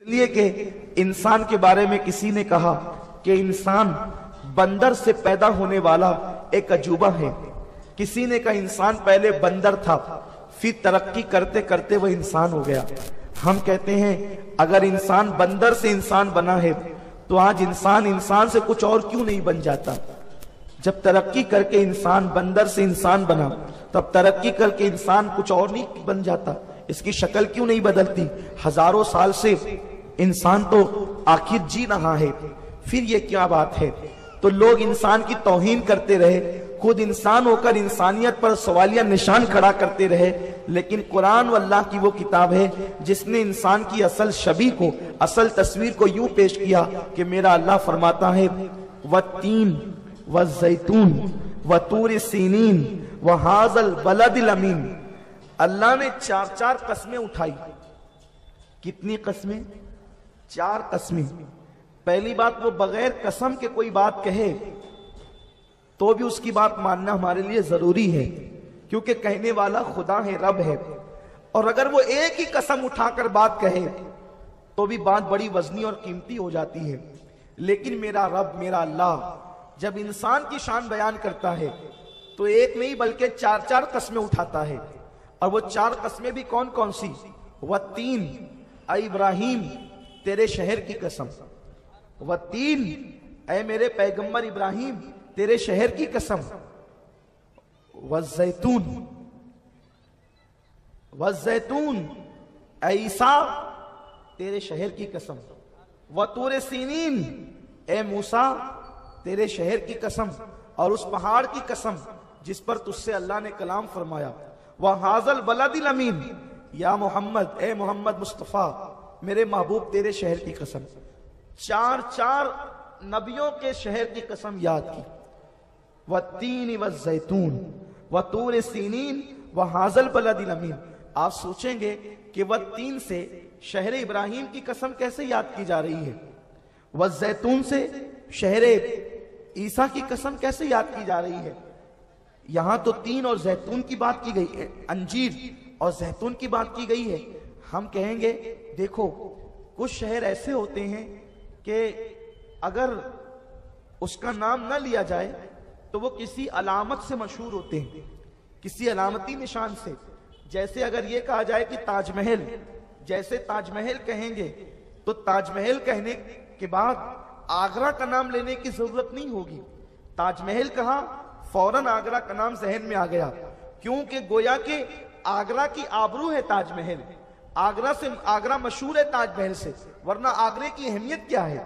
इसलिए कि इंसान के बारे में किसी ने कहा कि इंसान बंदर से पैदा होने वाला एक अजूबा है। किसी ने कहा इंसान पहले बंदर था, फिर तरक्की करते करते वह इंसान हो गया। हम कहते हैं अगर इंसान बंदर से इंसान बना है तो आज इंसान से कुछ और क्यों नहीं बन जाता। जब तरक्की करके इंसान बंदर से इंसान बना, तब तरक्की करके इंसान कुछ और नहीं बन जाता। इसकी शक्ल क्यों नहीं बदलती। हजारों साल से इंसान तो आखिर जी रहा है, फिर ये क्या बात है। तो लोग इंसान की तौहीन करते रहे, खुद इंसान होकर इंसानियत पर सवालिया निशान खड़ा करते रहे। लेकिन कुरान अल्लाह की वो किताब है जिसने इंसान की असल छवि को, असल तस्वीर को यूं पेश किया कि मेरा अल्लाह फरमाता है वत्तीन व जैतून व तूर सीनीन व हाजल बलदिल अमीन। अल्लाह ने चार चार कस्में उठाई। कितनी कस्में? चार कस्में। पहली बात, वो बगैर कसम के कोई बात कहे तो भी उसकी बात मानना हमारे लिए जरूरी है, क्योंकि कहने वाला खुदा है, रब है। और अगर वो एक ही कसम उठाकर बात कहे तो भी बात बड़ी वजनी और कीमती हो जाती है। लेकिन मेरा रब, मेरा अल्लाह जब इंसान की शान बयान करता है तो एक नहीं बल्कि चार चार कस्में उठाता है। और वो चार कस्में भी कौन कौन सी? वत्तीन, ऐ इब्राहिम तेरे शहर की कसम। वत्तीन, ऐ मेरे पैगंबर इब्राहिम तेरे शहर की कसम। वज़ैतून, वज़ैतून, ऐ ईसा तेरे शहर की कसम। वतूर सीनीन, ऐ मूसा तेरे शहर की कसम। और उस पहाड़ की कसम जिस पर तुझसे अल्लाह ने कलाम फरमाया। वह हाजल बलदिल अमीन, या मोहम्मद, ए मोहम्मद मुस्तफा मेरे महबूब तेरे शहर की कसम। चार चार नबियों के शहर की कसम याद की। वत्तीन व जैतून व तूर सीनीन व हाजल बलदिल अमीन। आप सोचेंगे कि वत्तीन से शहर इब्राहिम की कसम कैसे याद की जा रही है, व जैतून से शहर ईसा की कसम कैसे याद की जा रही है। यहां तो तीन और जैतून की बात की गई है, अंजीर और जैतून की बात की गई है। हम कहेंगे देखो, कुछ शहर ऐसे होते हैं कि अगर उसका नाम न लिया जाए तो वो किसी अलामत से मशहूर होते हैं, किसी अलामती निशान से। जैसे अगर ये कहा जाए कि ताजमहल, जैसे ताजमहल कहेंगे तो ताजमहल कहने के बाद आगरा का नाम लेने की जरूरत नहीं होगी। ताजमहल कहा, फौरन आगरा का नाम जहन में आ गया, क्योंकि गोया के आगरा की आबरू है ताजमहल। आगरा मशहूर है ताजमहल से, वरना आगरे की अहमियत क्या है।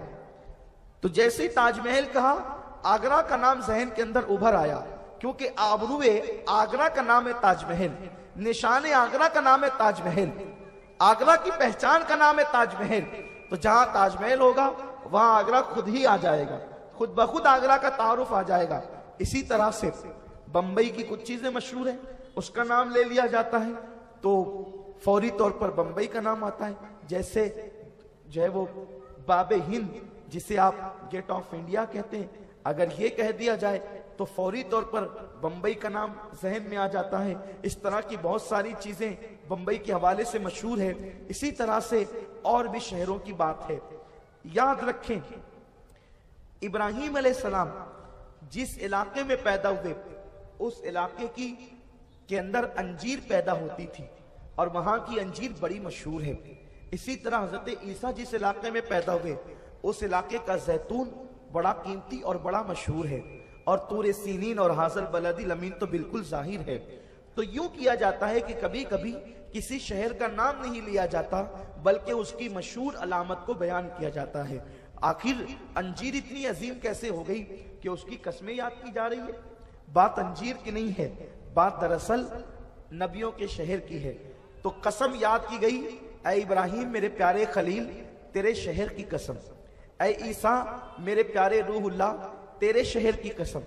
तो जैसे ताजमहल कहा, आगरा का नाम जहन के अंदर उभर आया, क्योंकि आबरूए आगरा का नाम है ताजमहल, निशान आगरा का नाम है ताजमहल, आगरा की पहचान का नाम है ताजमहल। तो जहां ताजमहल होगा वहां आगरा खुद ही आ जाएगा, खुद ब खुद आगरा का तारुफ आ जाएगा। इसी तरह से बंबई की कुछ चीजें मशहूर है, उसका नाम ले लिया जाता है तो फौरी तौर पर बंबई का नाम आता है। जैसे जो है वो बाबे हिंद, जिसे आप गेट ऑफ इंडिया कहते हैं, अगर ये कह दिया जाए तो फौरी तौर पर बंबई का नाम जहन में आ जाता है। इस तरह की बहुत सारी चीजें बंबई के हवाले से मशहूर है। इसी तरह से और भी शहरों की बात है। याद रखें, इब्राहिम अलैहिस्सलाम जिस इलाके में पैदा हुए, उस इलाके के अंदर अंजीर पैदा होती थी और वहां की अंजीर बड़ी मशहूर है। इसी तरह हजरत ईसा जिस इलाके में पैदा हुए, उस इलाके का जैतून बड़ा कीमती और बड़ा मशहूर है। और तूर सीनीन और हाजल बलदिल अमीन तो बिल्कुल जाहिर है। तो यूं किया जाता है कि कभी कभी किसी शहर का नाम नहीं लिया जाता, बल्कि उसकी मशहूर अलामत को बयान किया जाता है। आखिर अंजीर इतनी अजीम कैसे हो गई कि उसकी कस्में याद की जा रही है। बात अंजीर की नहीं है, बात दरअसल नबियों के शहर की है। तो कसम याद की गई, ऐ इब्राहिम मेरे प्यारे खलील तेरे शहर की कसम। ऐ ईसा मेरे प्यारे रूहुल्लाह तेरे शहर की कसम।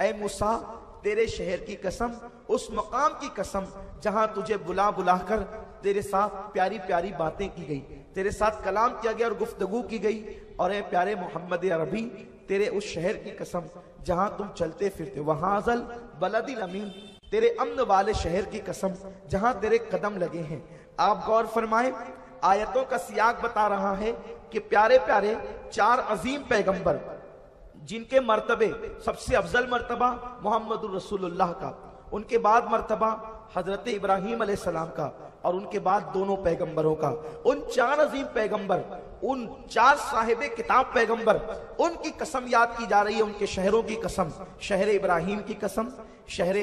ऐ मूसा तेरे शहर की कसम, उस मकाम की कसम जहां तुझे बुला बुलाकर तेरे साथ प्यारी प्यारी बातें की गई, तेरे साथ कलाम किया गया और गुफ्तगू की गई। और ऐ प्यारे मोहम्मद अरबी तेरे उस शहर की कसम जहां तुम चलते फिरते। वहां अजल बलदिल अमीन तेरे अमन वाले शहर की कसम जहां तेरे कदम लगे हैं। आप गौर फरमाए, आयतों का सियाक बता रहा है कि प्यारे प्यारे 4 अजीम पैगंबर जिनके मर्तबे सबसे अफजल मर्तबा मोहम्मदुर रसूलुल्लाह का, उनके बाद मर्तबा हजरत इब्राहीम अलैहिस्सलाम का और उनके बाद दोनों पैगंबरों का, उन 4 अजीम पैगंबर, उन 4 साहिबे किताब पैगंबर, उनकी कसम याद की जा रही है, उनके शहरों की कसम, शहर इब्राहीम की कसम, शहर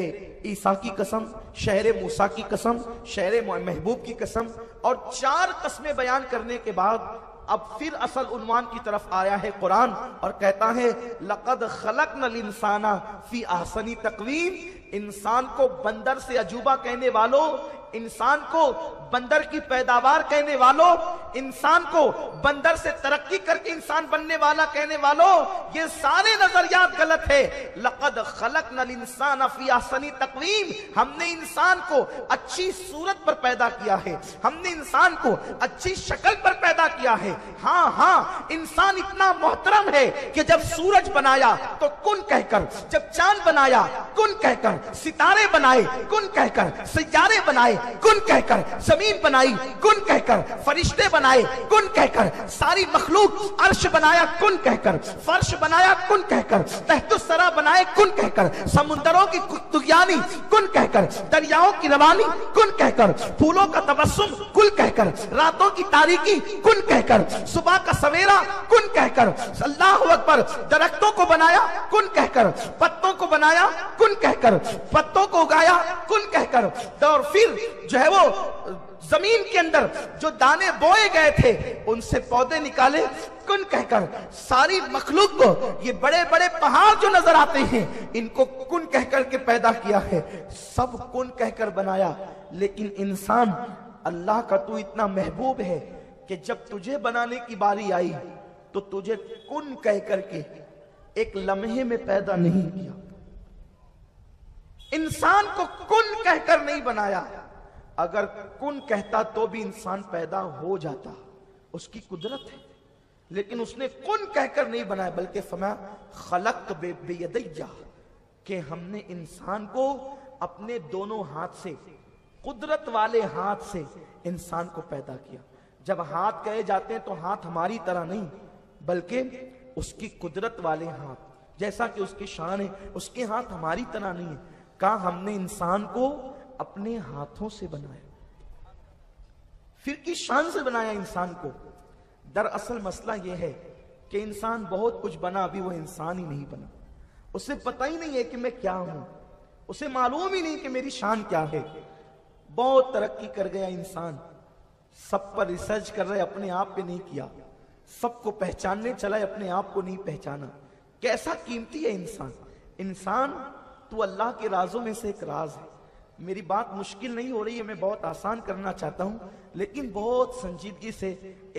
ईसा की कसम, शहर मूसा की कसम, शहर महबूब की कसम। और 4 कस्में बयान करने के बाद अब फिर असल उन्वान की तरफ आया है कुरान और कहता है लक़द खलक़नल इंसाना फी अहसनी तक़वीम। इंसान को बंदर से अजूबा कहने वालों, इंसान को बंदर की पैदावार कहने वालों, इंसान को बंदर से तरक्की करके इंसान बनने वाला कहने वालों, ये सारे नजरियात गलत है। लक़द खलक़नल इंसाना फी अहसनी तक़वीम, हमने इंसान को अच्छी सूरत पर पैदा किया है, हमने इंसान को अच्छी शक्ल पर पैदा किया है। हाँ हाँ, इंसान इतना मोहतरम है कि जब सूरज बनाया तो कुन कहकर, जब चांद बनाया कुन कहकर, सितारे बनाए कुन कहकर, सितारे बनाए कुन कहकर, जमीन बनाई कुन कहकर, फरिश्ते बनाए कुन कहकर, सारी मखलूक, अर्श बनाया कुन कहकर, फर्श बनाया कुन कहकर, तहतुस्सरा बनाए कुन कहकर, समुंदरों की तुगयानी कुन कहकर, दरियाओं की रवानी कुन कहकर, फूलों का तबस्सुम कुल कहकर, रातों की तारीकी कुन कहकर, सुबह का सवेरा कुन कहकर, अल्लाहु अकबर, दरख्तों को बनाया कुन कहकर, पत्तों को बनाया कुन कहकर, पत्तों को उगाया कुन कहकर, और फिर जो है वो जमीन के अंदर जो दाने बोए गए थे उनसे पौधे निकाले कुन कहकर, सारी मखलूक को, ये बड़े बड़े पहाड़ जो नजर आते हैं इनको कुन कहकर के पैदा किया है, सब कुन कहकर बनाया। लेकिन इंसान, अल्लाह का तू इतना महबूब है कि जब तुझे बनाने की बारी आई तो तुझे कुन कह करके एक लम्हे में पैदा नहीं किया, इंसान को कुन कहकर नहीं बनाया। अगर कुन कहता तो भी इंसान पैदा हो जाता, उसकी कुदरत है, लेकिन उसने कुन कहकर नहीं बनाया, बल्कि फरमाया खलक़त बियदैया, कि हमने इंसान को अपने दोनों हाथ से, कुदरत वाले हाथ से इंसान को पैदा किया। जब हाथ कहे जाते हैं तो हाथ हमारी तरह नहीं, बल्कि उसकी कुदरत वाले हाथ, जैसा कि उसकी शान है, उसके हाथ हमारी तरह नहीं है। कहा हमने इंसान को अपने हाथों से बनाया, फिर की शान से बनाया इंसान को। दरअसल मसला यह है कि इंसान बहुत कुछ बना, अभी वो इंसान ही नहीं बना, उसे पता ही नहीं है कि मैं क्या हूं, उसे मालूम ही नहीं कि मेरी शान क्या है। बहुत तरक्की कर गया इंसान, सब पर रिसर्च कर रहे, अपने आप पे नहीं किया, सबको पहचानने चला, अपने आप को नहीं पहचाना। कैसा कीमती है इंसान। इंसान तो अल्लाह के राजों में से एक राज है। मेरी बात मुश्किल नहीं हो रही है, मैं बहुत आसान करना चाहता हूं, लेकिन बहुत संजीदगी से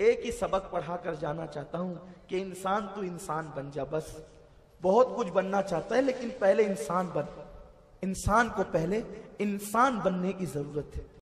एक ही सबक पढ़ा कर जाना चाहता हूं कि इंसान तो इंसान बन जा। बस बहुत कुछ बनना चाहता है, लेकिन पहले इंसान बन। इंसान को पहले इंसान बनने की जरूरत है।